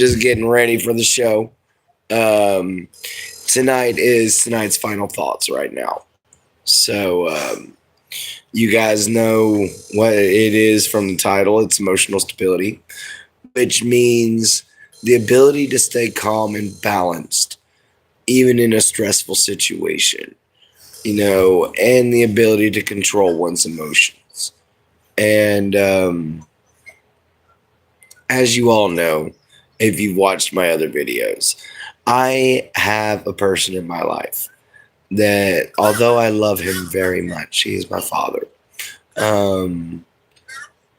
Just getting ready for the show. Um, tonight's final thoughts right now. So you guys know what it is from the title. It's emotional stability, which means the ability to stay calm and balanced even in a stressful situation. And the ability to control one's emotions. And as you all know, if you've watched my other videos, I have a person in my life that, although I love him very much, he is my father. Um,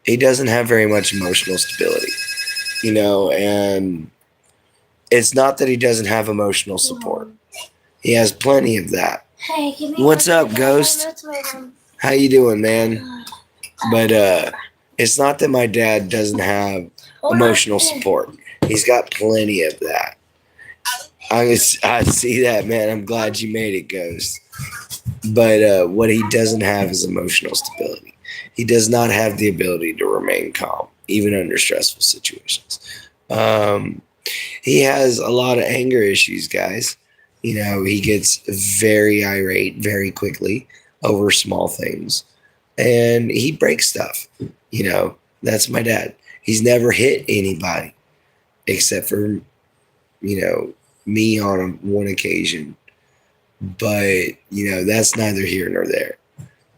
he doesn't have very much emotional stability, and it's not that he doesn't have emotional support. He has plenty of that. Hey, give me What's up, Ghost? How you doing, man? But it's not that my dad doesn't have emotional support. He's got plenty of that. I see that, man. I'm glad you made it, Ghost. But what he doesn't have is emotional stability. He does not have the ability to remain calm, even under stressful situations. Um, he has a lot of anger issues, guys. He gets very irate very quickly over small things, and he breaks stuff. That's my dad. He's never hit anybody except for, me on one occasion. But, that's neither here nor there.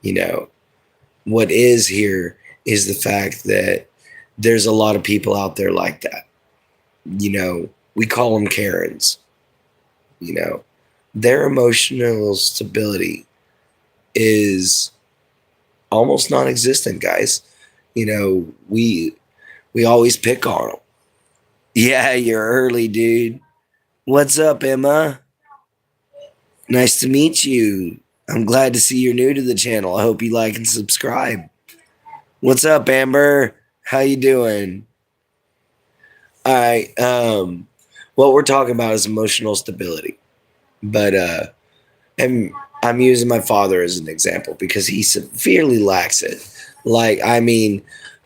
You know, what is here is the fact that there's a lot of people out there like that. We call them Karens. You know, their emotional stability is almost non-existent, guys. We always pick on them. Yeah, you're early, dude. What's up, Emma? Nice to meet you. I'm glad to see you're new to the channel. I hope you like and subscribe. What's up, Amber? How you doing? All right. What we're talking about is emotional stability, but and I'm using my father as an example because he severely lacks it.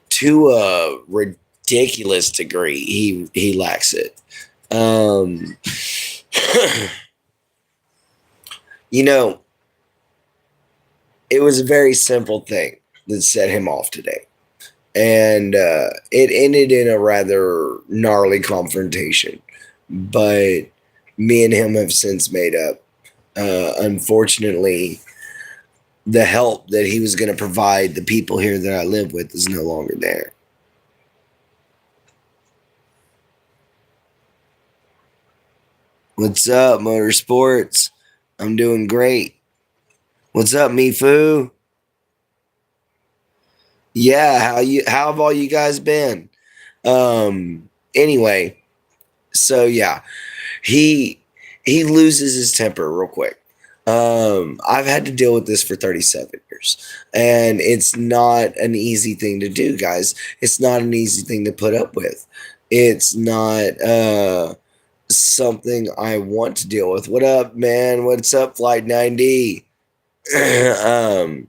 To a ridiculous degree, he lacks it. Um, you know, it was a very simple thing that set him off today. And it ended in a rather gnarly confrontation. But me and him have since made up. Unfortunately, the help that he was going to provide the people here that I live with is no longer there. What's up, Motorsports? I'm doing great. What's up, Mifu? Yeah, how have all you guys been? Anyway, so yeah, he he loses his temper real quick. I've had to deal with this for 37 years, and it's not an easy thing to do, guys. It's not an easy thing to put up with. It's not something I want to deal with. What up, man? What's up, Flight 90? um,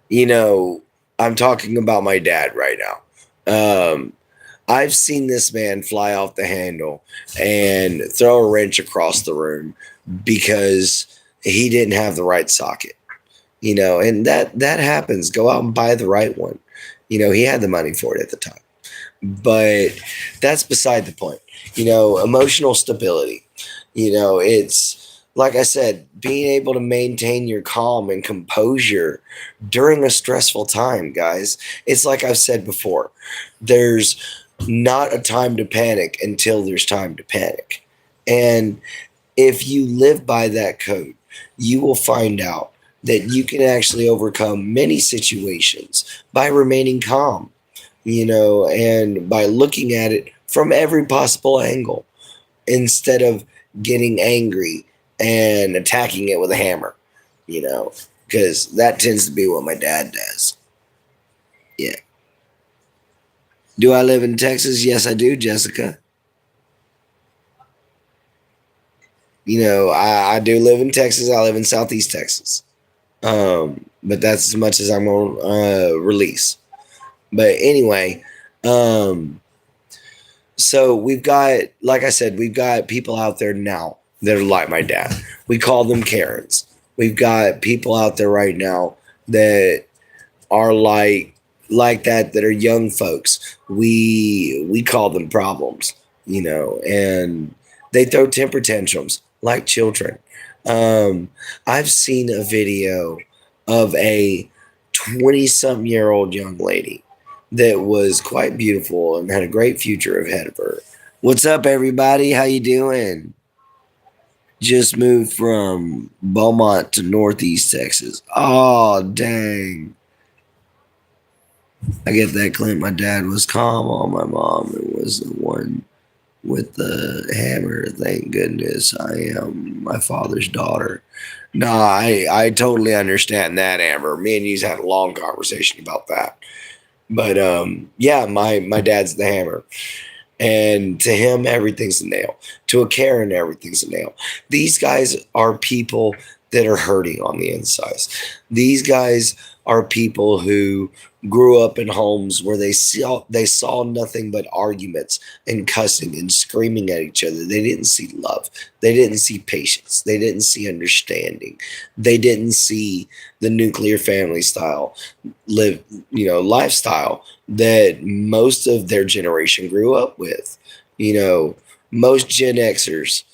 you know, I'm talking about my dad right now. I've seen this man fly off the handle and throw a wrench across the room because he didn't have the right socket. And that happens. Go out and buy the right one. He had the money for it at the time. But that's beside the point. Emotional stability. It's like I said, being able to maintain your calm and composure during a stressful time, guys. It's like I've said before. There's not a time to panic until there's time to panic. And if you live by that code, you will find out that you can actually overcome many situations by remaining calm, and by looking at it from every possible angle instead of getting angry and attacking it with a hammer, because that tends to be what my dad does. Yeah. Do I live in Texas? Yes, I do, Jessica. I do live in Texas. I live in Southeast Texas. But that's as much as I'm going to release. But anyway, um, So we've got, like I said, we've got people out there now that are like my dad. We call them Karens. We've got people out there right now that are like that are young folks. We call them problems, and they throw temper tantrums like children. I've seen a video of a 20 something year old young lady that was quite beautiful and had a great future ahead of her. What's up, everybody? How you doing? Just moved from Beaumont to Northeast Texas. Oh, dang. I get that, Clint. My dad was calm on my mom and was the one with the hammer. Thank goodness I am my father's daughter. No, I totally understand that, Amber. Me and you's had a long conversation about that. But yeah, my dad's the hammer. And to him, everything's a nail. To a Karen, everything's a nail. These guys are people that are hurting on the insides. These guys are people who grew up in homes where they saw nothing but arguments and cussing and screaming at each other. They didn't see love. They didn't see patience. They didn't see understanding. They didn't see the nuclear family style lifestyle that most of their generation grew up with. You know, most Gen Xers,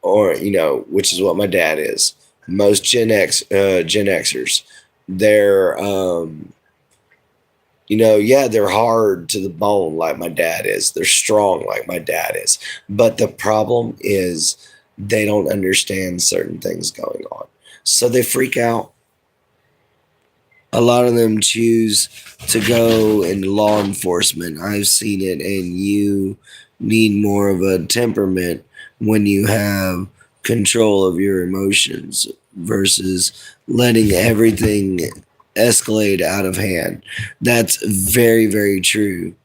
or which is what my dad is. Most Gen Xers, they're yeah, they're hard to the bone like my dad is. They're strong like my dad is. But the problem is they don't understand certain things going on. So they freak out. A lot of them choose to go into law enforcement. I've seen it, and you need more of a temperament when you have control of your emotions versus letting everything escalate out of hand. That's very, very true.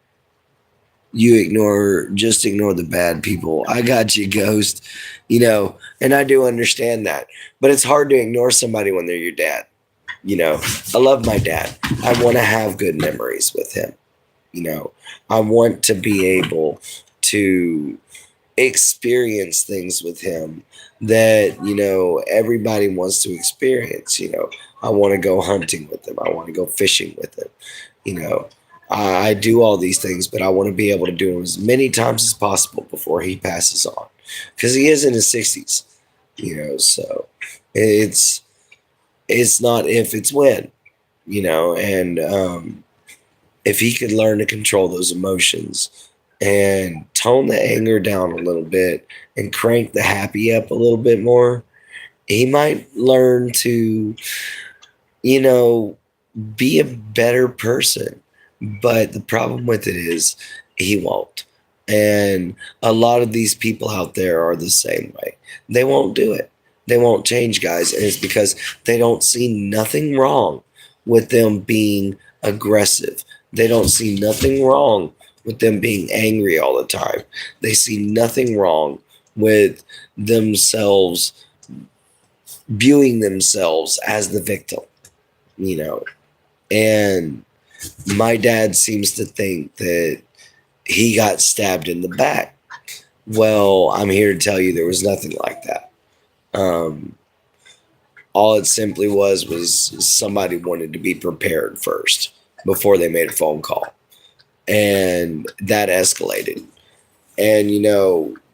Just ignore the bad people. I got you, Ghost. And I do understand that. But it's hard to ignore somebody when they're your dad. I love my dad. I want to have good memories with him. I want to be able to experience things with him that, everybody wants to experience. I want to go hunting with him. I want to go fishing with him. You know, I do all these things, but I want to be able to do them as many times as possible before he passes on because he is in his 60s, so it's not if, it's when, and if he could learn to control those emotions and tone the anger down a little bit and crank the happy up a little bit more, he might learn to, you know, be a better person. But the problem with it is he won't. And a lot of these people out there are the same way. They won't do it. They won't change, guys. And it's because they don't see nothing wrong with them being aggressive. They don't see nothing wrong with them being angry all the time. They see nothing wrong with themselves viewing themselves as the victim, you know. And my dad seems to think that he got stabbed in the back. Well, I'm here to tell you there was nothing like that. All it simply was somebody wanted to be prepared first before they made a phone call. And that escalated. And,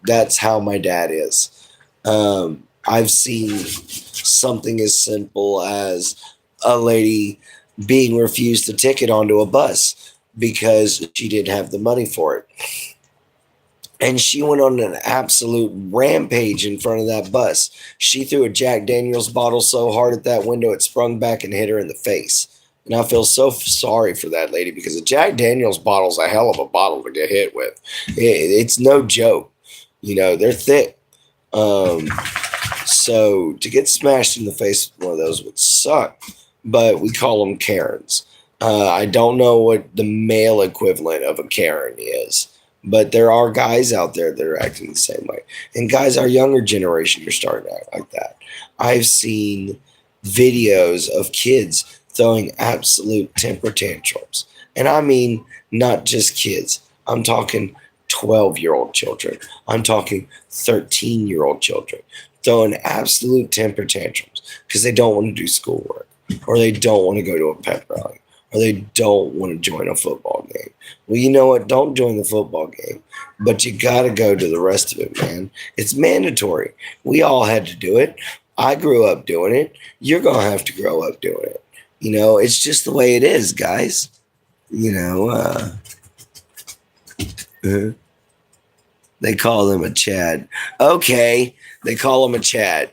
that's how my dad is. I've seen something as simple as a lady being refused a ticket onto a bus because she didn't have the money for it. And she went on an absolute rampage in front of that bus. She threw a Jack Daniels bottle so hard at that window it sprung back and hit her in the face. And I feel so sorry for that lady because a Jack Daniels bottle's a hell of a bottle to get hit with. It's no joke. They're thick. So to get smashed in the face with one of those would suck. But we call them Karens. I don't know what the male equivalent of a Karen is. But there are guys out there that are acting the same way. And guys, our younger generation are starting to act like that. I've seen videos of kids throwing absolute temper tantrums. And I mean, not just kids. I'm talking 12-year-old children. I'm talking 13-year-old children throwing absolute temper tantrums because they don't want to do schoolwork, or they don't want to go to a pep rally, or they don't want to join a football game. Well, you know what? Don't join the football game, but you got to go to the rest of it, man. It's mandatory. We all had to do it. I grew up doing it. You're going to have to grow up doing it. It's just the way it is, guys. They call him a Chad. Okay, they call him a Chad.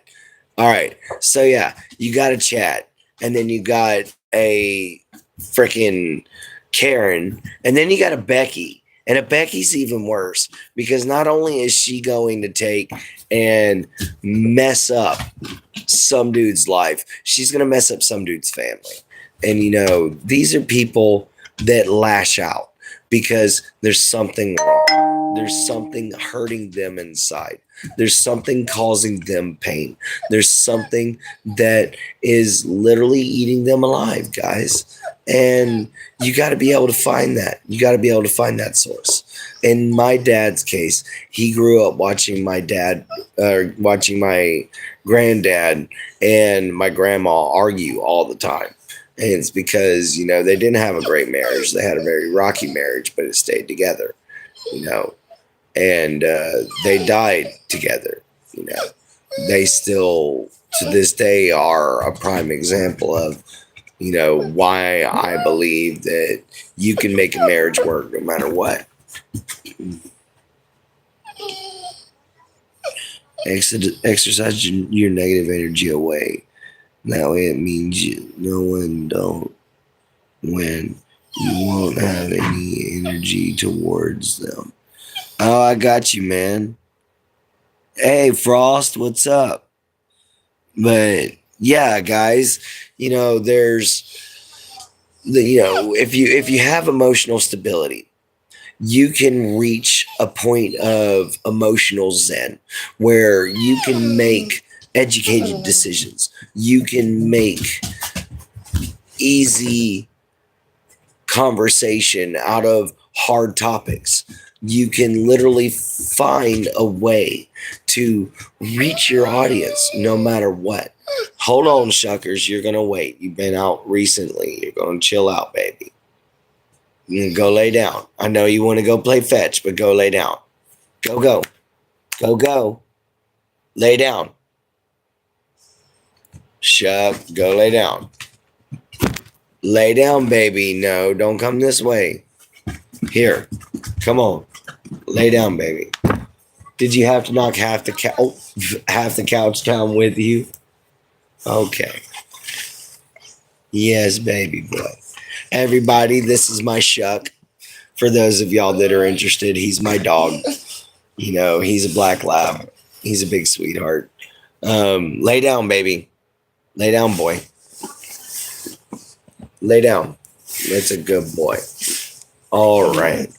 All right, so yeah, you got a Chad, and then you got a freaking Karen, and then you got a Becky. And a Becky's even worse because not only is she going to take and mess up some dude's life, she's going to mess up some dude's family. And, these are people that lash out because there's something wrong. There's something hurting them inside. There's something causing them pain. There's something that is literally eating them alive, guys. And you got to be able to find that. You got to be able to find that source. In my dad's case, he grew up watching my granddad and my grandma argue all the time. And it's because, they didn't have a great marriage. They had a very rocky marriage, but it stayed together, and they died together. They still, to this day, are a prime example of, why I believe that you can make a marriage work no matter what. Exercise your negative energy away. That way it means no one don't win. You won't have any energy towards them. Oh, I got you, man. Hey, Frost, what's up? But yeah, guys, there's if you have emotional stability, you can reach a point of emotional zen where you can make educated decisions. You can make easy conversation out of hard topics. You can literally find a way to reach your audience no matter what. Hold on, Shuckers. You're going to wait. You've been out recently. You're going to chill out, baby. You go lay down. I know you want to go play fetch, but go lay down. Go. Go. Lay down. Shuck. Go lay down. Lay down, baby. No, don't come this way. Here. Come on. Lay down, baby. Did you have to knock half the couch down with you? Okay. Yes, baby boy. Everybody, this is my Shuck. For those of y'all that are interested, he's my dog. He's a black lab. He's a big sweetheart. Lay down, baby. Lay down, boy. Lay down. That's a good boy. All right.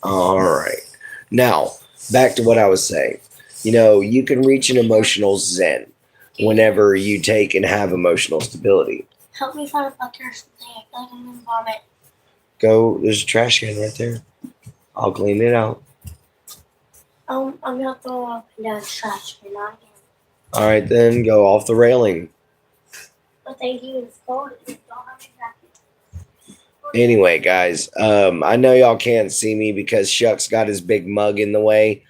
Now, back to what I was saying. You can reach an emotional zen whenever you take and have emotional stability. Help me find a bucket or something. I feel like I'm going to vomit. Go, there's a trash can right there. I'll clean it out. I'm going to throw up and down the trash can. Not again. All right, then go off the railing. But thank you. It's cold. Don't have me back. Anyway, guys, I know y'all can't see me because Shuck's got his big mug in the way.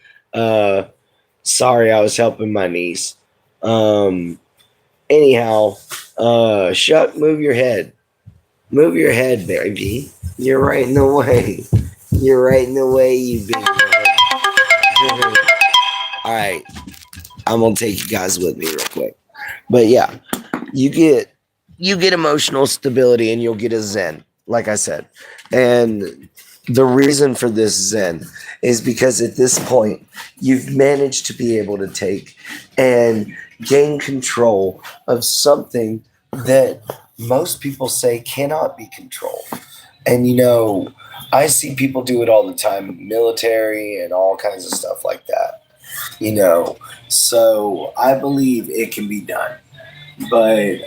Sorry, I was helping my niece. Anyhow, Shuck, move your head. Move your head, baby. You're right in the way. You're right in the way, you big mug. All right, I'm gonna take you guys with me real quick. But yeah, you get emotional stability and you'll get a zen, like I said. And the reason for this zen is because at this point, you've managed to be able to take and gain control of something that most people say cannot be controlled. And, I see people do it all the time, military and all kinds of stuff like that, So I believe it can be done. But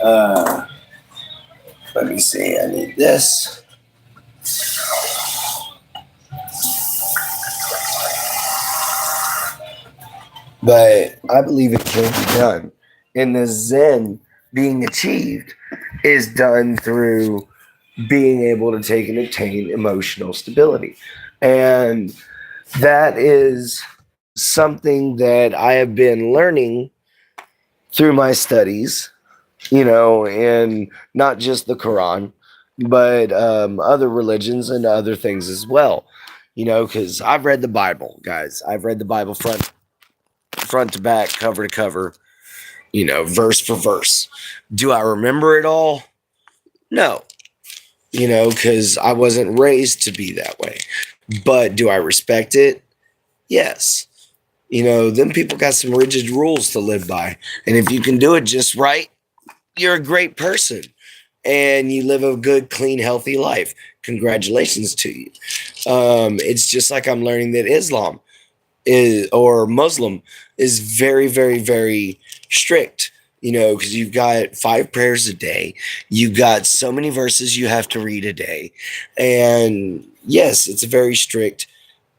let me see. I need this. but I believe it can be done. And the Zen being achieved is done through being able to take and attain emotional stability. And that is something that I have been learning through my studies, and not just the Quran, but other religions and other things as well. Because I've read the Bible, guys. I've read the Bible front to back, cover to cover, verse for verse. Do I remember it all? No, because I wasn't raised to be that way. But do I respect it? Yes. Them people got some rigid rules to live by. And if you can do it just right, you're a great person and you live a good, clean, healthy life. Congratulations to you. It's just like I'm learning that Islam or Muslim is very, very, very strict, because you've got 5 prayers a day. You've got so many verses you have to read a day. And yes, it's a very strict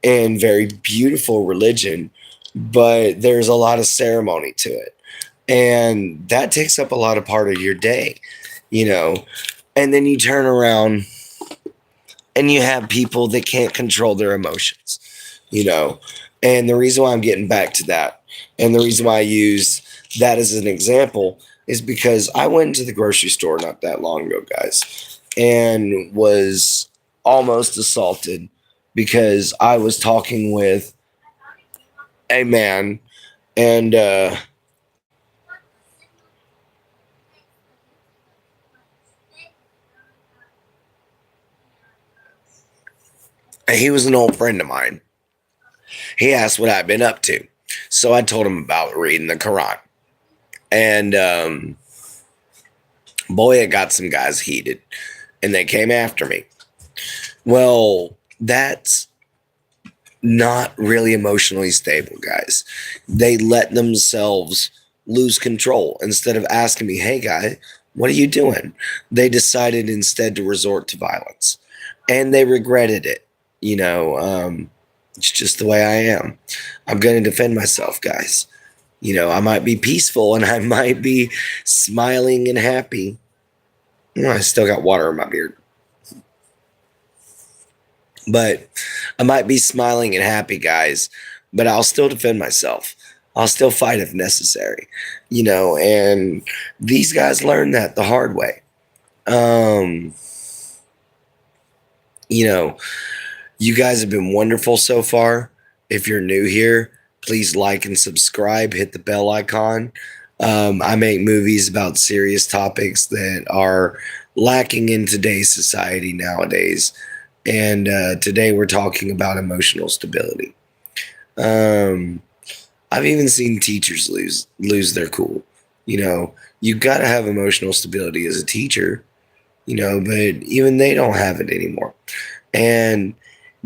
and very beautiful religion, but there's a lot of ceremony to it. And that takes up a lot of part of your day, and then you turn around and you have people that can't control their emotions, And the reason why I'm getting back to that, and the reason why I use that as an example, is because I went into the grocery store not that long ago, guys, and was almost assaulted because I was talking with a man, and he was an old friend of mine. He asked what I'd been up to. So I told him about reading the Quran. And boy, it got some guys heated. And they came after me. Well, that's not really emotionally stable, guys. They let themselves lose control. Instead of asking me, hey, guy, what are you doing? They decided instead to resort to violence. And they regretted it. It's just the way I am. I'm going to defend myself, guys. I might be peaceful and I might be smiling and happy. I still got water in my beard. But I might be smiling and happy, guys, but I'll still defend myself. I'll still fight if necessary, and these guys learned that the hard way. You guys have been wonderful so far. If you're new here, please like and subscribe, hit the bell icon. I make movies about serious topics that are lacking in today's society nowadays. And today we're talking about emotional stability. I've even seen teachers lose their cool. You got to have emotional stability as a teacher, but even they don't have it anymore. And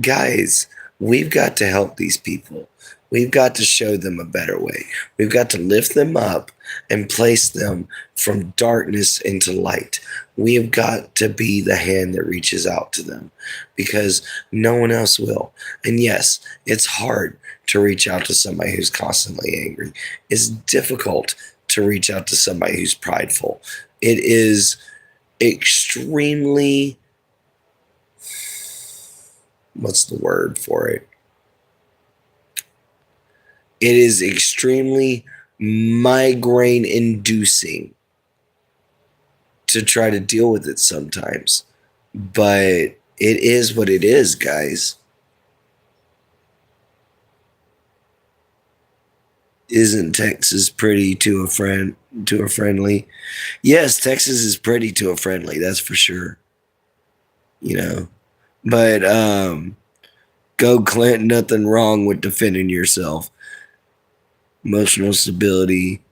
guys, we've got to help these people. We've got to show them a better way. We've got to lift them up and place them from darkness into light. We have got to be the hand that reaches out to them because no one else will. And yes, it's hard to reach out to somebody who's constantly angry. It's difficult to reach out to somebody who's prideful. It is extremely, what's the word for it? It is extremely migraine inducing to try to deal with it sometimes. But it is what it is, guys. Isn't Texas pretty to a friendly? Yes, Texas is pretty to a friendly, that's for sure. But go Clint, nothing wrong with defending yourself. Emotional stability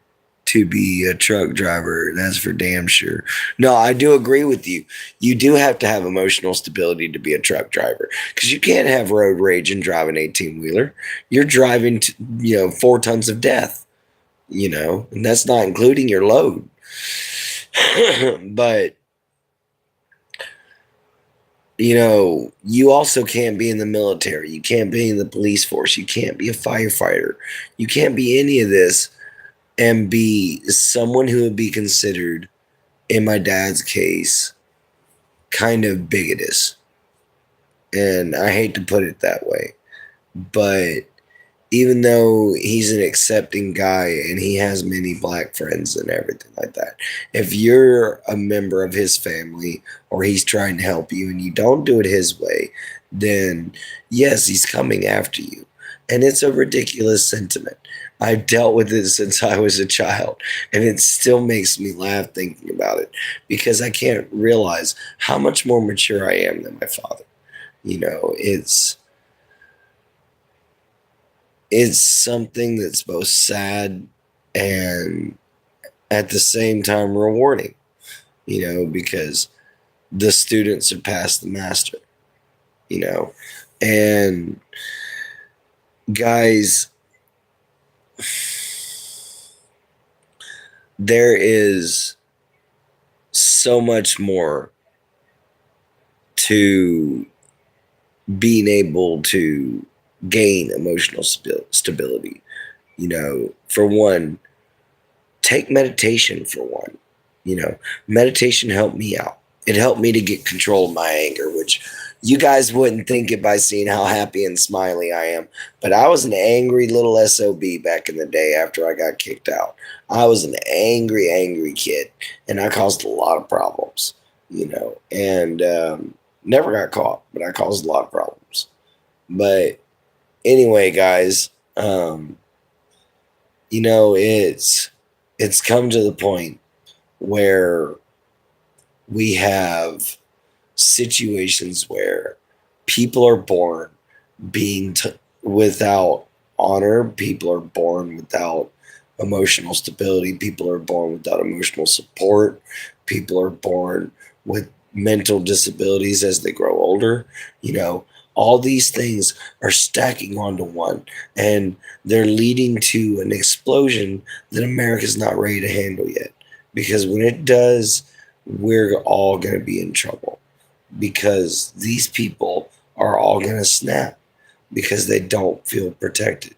to be a truck driver, that's for damn sure. No, I do agree with you. You do have to have emotional stability to be a truck driver because you can't have road rage and drive an 18-wheeler. You're driving 4 tons of death, and that's not including your load. But you also can't be in the military. You can't be in the police force. You can't be a firefighter. You can't be any of this and be someone who would be considered, in my dad's case, kind of bigotous. And I hate to put it that way, but even though he's an accepting guy and he has many black friends and everything like that, if you're a member of his family or he's trying to help you and you don't do it his way, then yes, he's coming after you. And it's a ridiculous sentiment. I've dealt with it since I was a child, and it still makes me laugh thinking about it because I can't realize how much more mature I am than my father. It's something that's both sad and at the same time rewarding, because the student surpassed the master, you know. And guys, there is so much more to being able to gain emotional stability. For one, take meditation for one. Meditation helped me out. It helped me to get control of my anger, which you guys wouldn't think it by seeing how happy and smiley I am. But I was an angry little SOB back in the day after I got kicked out. I was an angry, angry kid, and I caused a lot of problems, and never got caught, but I caused a lot of problems. But anyway, guys, it's come to the point where we have situations where people are born without honor, people are born without emotional stability, people are born without emotional support, people are born with mental disabilities as they grow older. All these things are stacking onto one, and they're leading to an explosion that America's not ready to handle yet. Because when it does, we're all going to be in trouble, because these people are all going to snap because they don't feel protected.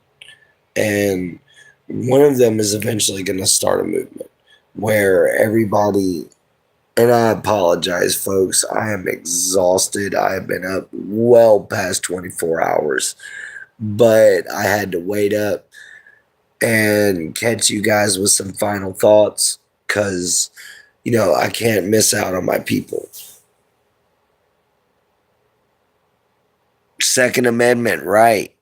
And one of them is eventually going to start a movement where everybody, and I apologize, folks, I am exhausted. I have been up well past 24 hours, but I had to wait up and catch you guys with some final thoughts because, I can't miss out on my people. Second Amendment, right?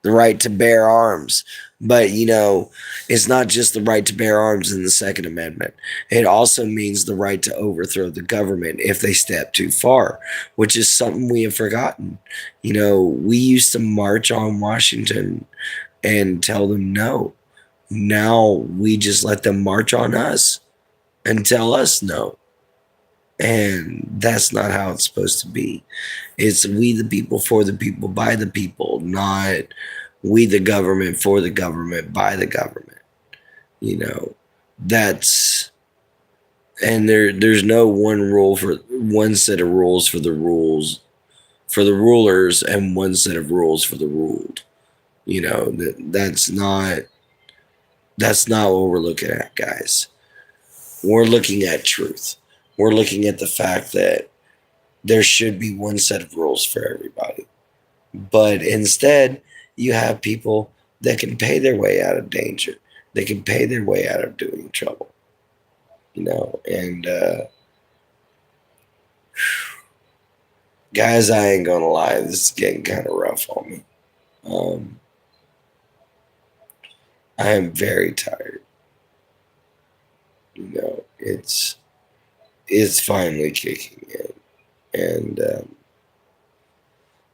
The right to bear arms. But, it's not just the right to bear arms in the Second Amendment. It also means the right to overthrow the government if they step too far, which is something we have forgotten. We used to march on Washington and tell them no. Now we just let them march on us and tell us no. And that's not how it's supposed to be. It's we the people, for the people, by the people, not we the government, for the government, by the government. That's, and there's no one set of rules for the rules for the rulers and one set of rules for the ruled. That's not what we're looking at, guys. We're looking at truth. We're looking at the fact that there should be one set of rules for everybody. But instead, you have people that can pay their way out of danger. They can pay their way out of doing trouble. And guys, I ain't gonna lie, this is getting kind of rough on me. I am very tired. It's finally kicking in. And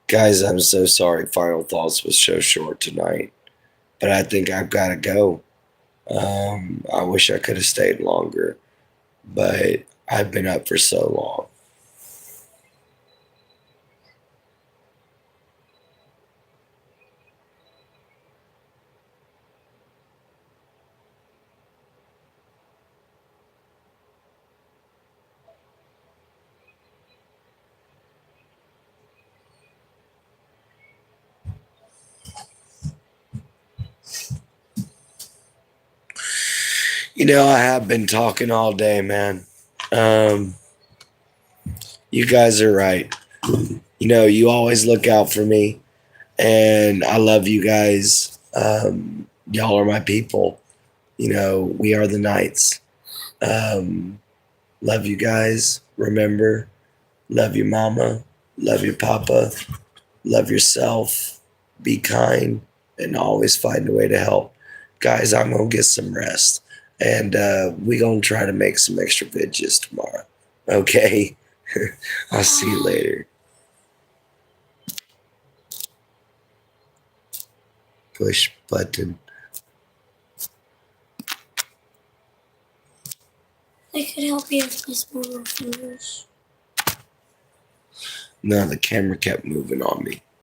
guys, I'm so sorry. Final thoughts was so short tonight, but I think I've got to go. I wish I could have stayed longer, but I've been up for so long. I have been talking all day, man. Um, you guys are right. You always look out for me, and I love you guys. Y'all are my people. We are the Knights. Um, love you guys. Remember, love your mama, love your papa, love yourself. Be kind, and always find a way to help. Guys, I'm gonna get some rest, and we gonna try to make some extra videos tomorrow. Okay, I'll see you later. Push button. I could help you with my smaller fingers. No, the camera kept moving on me.